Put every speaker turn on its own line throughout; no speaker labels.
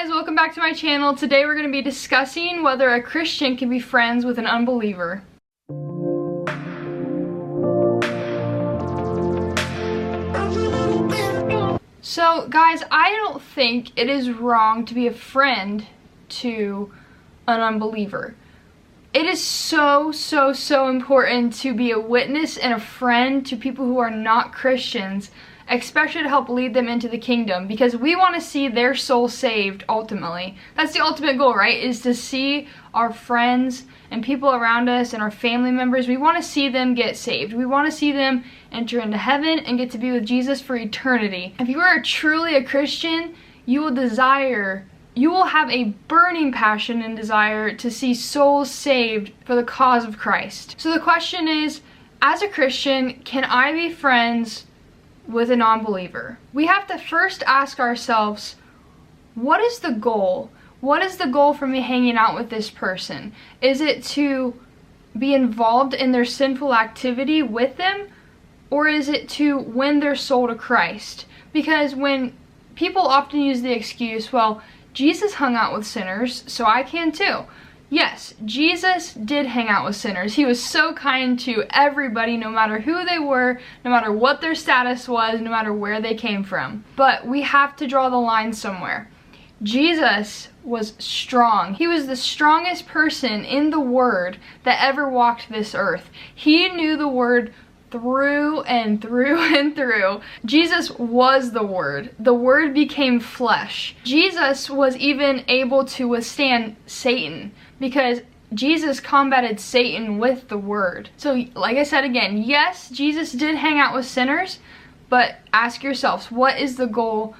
guys, welcome back to my channel. Today we're going to be discussing whether a Christian can be friends with an unbeliever. So guys, I don't think it is wrong to be a friend to an unbeliever. It is so important to be a witness and a friend to people who are not Christians, especially to help lead them into the kingdom, because we want to see their soul saved ultimately. That's the ultimate goal, right? Is to see our friends and people around us and our family members, we want to see them get saved. We want to see them enter into heaven and get to be with Jesus for eternity. If you are truly a Christian, you will have a burning passion and desire to see souls saved for the cause of Christ. So the question is, as a Christian, can I be friends with a non-believer? We have to first ask ourselves, what is the goal? What is the goal for me hanging out with this person? Is it to be involved in their sinful activity with them? Or is it to win their soul to Christ? Because when people often use the excuse, well, Jesus hung out with sinners, so I can too. Yes, Jesus did hang out with sinners. He was so kind to everybody, no matter who they were, no matter what their status was, no matter where they came from. But we have to draw the line somewhere. Jesus was strong. He was the strongest person in the Word that ever walked this earth. He knew the Word through and through and through. Jesus was the Word. The Word became flesh. Jesus was even able to withstand Satan because Jesus combated Satan with the Word. So like I said again, yes, Jesus did hang out with sinners, but ask yourselves, what is the goal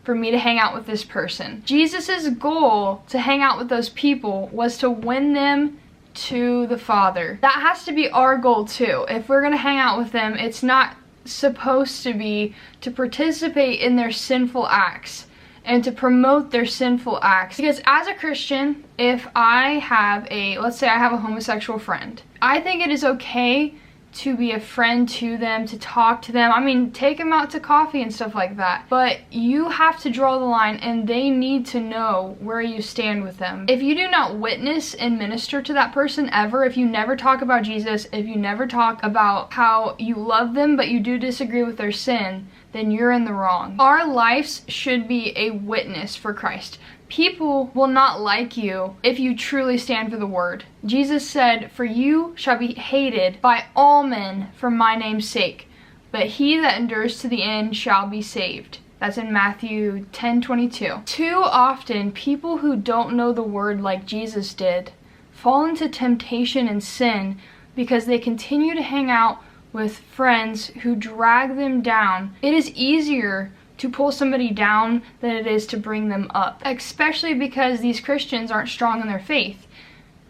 for me to hang out with this person? Jesus's goal to hang out with those people was to win them to the Father. That has to be our goal too. If we're gonna hang out with them, it's not supposed to be to participate in their sinful acts and to promote their sinful acts. Because as a Christian, if I have let's say I have a homosexual friend, I think it is okay to be a friend to them, to talk to them. I mean, take them out to coffee and stuff like that. But you have to draw the line, and they need to know where you stand with them. If you do not witness and minister to that person ever, if you never talk about Jesus, if you never talk about how you love them but you do disagree with their sin, then you're in the wrong. Our lives should be a witness for Christ. People will not like you if you truly stand for the Word. Jesus said, "For you shall be hated by all men for my name's sake, but he that endures to the end shall be saved." That's in Matthew 10:22. Too often, people who don't know the Word like Jesus did fall into temptation and sin because they continue to hang out with friends who drag them down. It is easier to pull somebody down than it is to bring them up, especially because these Christians aren't strong in their faith.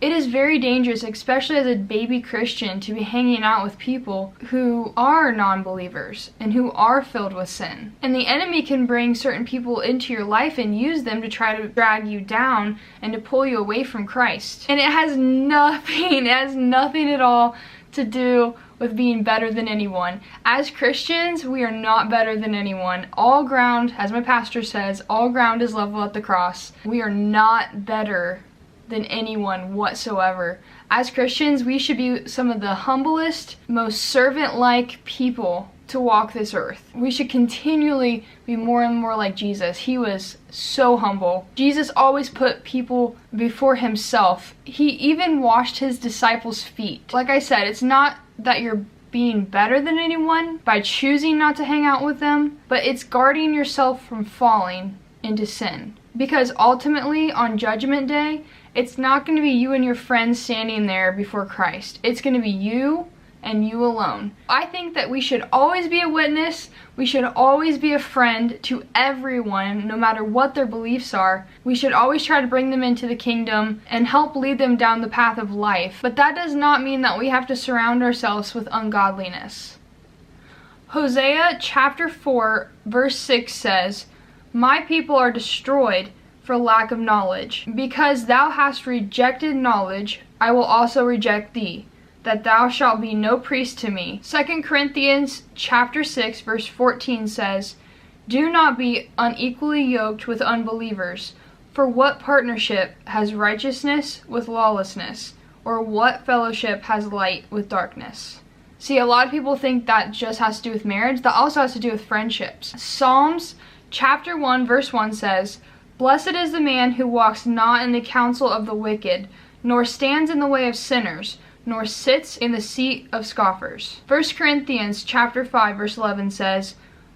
It is very dangerous, especially as a baby Christian, to be hanging out with people who are non-believers and who are filled with sin. And the enemy can bring certain people into your life and use them to try to drag you down and to pull you away from Christ. And it has nothing at all to do with being better than anyone. As Christians, we are not better than anyone. All ground, as my pastor says, all ground is level at the cross. We are not better than anyone whatsoever. As Christians, we should be some of the humblest, most servant-like people to walk this earth. We should continually be more and more like Jesus. He was so humble. Jesus always put people before himself. He even washed his disciples' feet. Like I said, it's not that you're being better than anyone by choosing not to hang out with them, but it's guarding yourself from falling into sin. Because ultimately, on Judgment Day, it's not going to be you and your friends standing there before Christ. It's going to be you and you alone. I think that we should always be a witness. We should always be a friend to everyone, no matter what their beliefs are. We should always try to bring them into the kingdom and help lead them down the path of life. But that does not mean that we have to surround ourselves with ungodliness. Hosea chapter 4 verse 6 says, "My people are destroyed for lack of knowledge. Because thou hast rejected knowledge, I will also reject thee, that thou shalt be no priest to me." 2 Corinthians chapter 6 verse 14 says, "Do not be unequally yoked with unbelievers. For what partnership has righteousness with lawlessness? Or what fellowship has light with darkness? See, a lot of people think that just has to do with marriage. That also has to do with friendships. Psalms chapter 1 verse 1 says, "Blessed is the man who walks not in the counsel of the wicked, nor stands in the way of sinners, nor sits in the seat of scoffers." 1 Corinthians chapter 5 verse 11 says,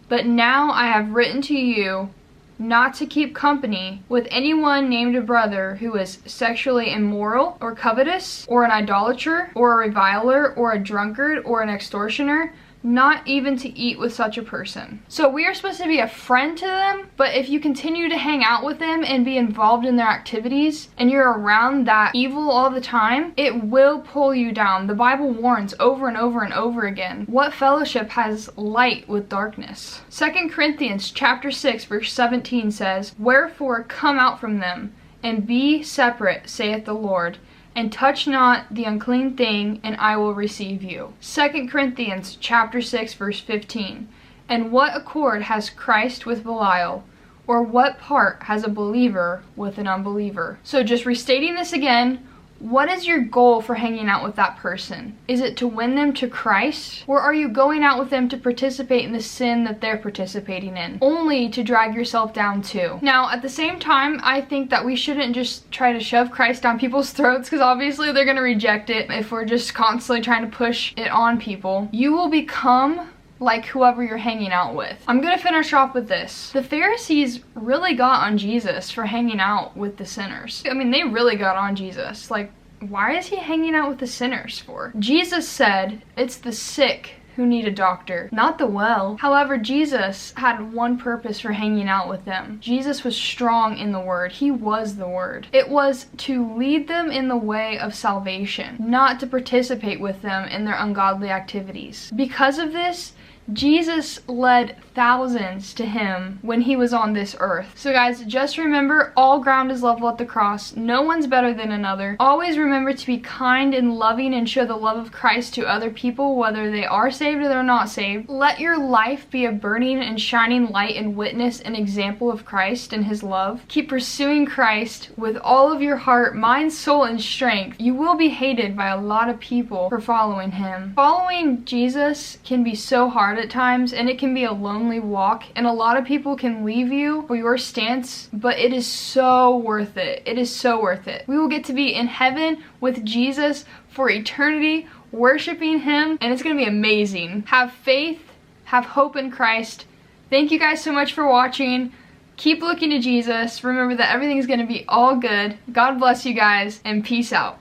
"But now I have written to you not to keep company with anyone named a brother who is sexually immoral or covetous or an idolater or a reviler or a drunkard or an extortioner, not even to eat with such a person." So we are supposed to be a friend to them, but if you continue to hang out with them and be involved in their activities and you're around that evil all the time, it will pull you down. The Bible warns over and over and over again. What fellowship has light with darkness? 2 Corinthians chapter 6 verse 17 says, "Wherefore come out from them, and be separate, saith the Lord, and touch not the unclean thing, and I will receive you." 2 Corinthians chapter 6 verse 15. "And what accord has Christ with Belial? Or what part has a believer with an unbeliever?" So just restating this again, what is your goal for hanging out with that person? Is it to win them to Christ? Or are you going out with them to participate in the sin that they're participating in, only to drag yourself down too? Now, at the same time, I think that we shouldn't just try to shove Christ down people's throats, because obviously they're going to reject it if we're just constantly trying to push it on people. You will become like whoever you're hanging out with. I'm gonna finish off with this. The Pharisees really got on Jesus for hanging out with the sinners. I mean, they really got on Jesus. Like, why is he hanging out with the sinners for? Jesus said, "It's the sick who need a doctor, not the well." However, Jesus had one purpose for hanging out with them. Jesus was strong in the word. He was the word. It was to lead them in the way of salvation, not to participate with them in their ungodly activities. Because of this, Jesus led thousands to him when he was on this earth. So guys, just remember, all ground is level at the cross. No one's better than another. Always remember to be kind and loving and show the love of Christ to other people, whether they are saved or they're not saved. Let your life be a burning and shining light and witness and example of Christ and his love. Keep pursuing Christ with all of your heart, mind, soul, and strength. You will be hated by a lot of people for following him. Following Jesus can be so hard at times, and it can be a lonely walk, and a lot of people can leave you for your stance, but it is so worth it. It is so worth it. We will get to be in heaven with Jesus for eternity, worshiping him, and it's gonna be amazing. Have faith, have hope in Christ. Thank you guys so much for watching. Keep looking to Jesus. Remember that everything's gonna be all good. God bless you guys, and peace out.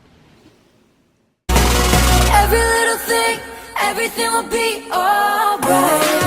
Every little thing, everything will be alright.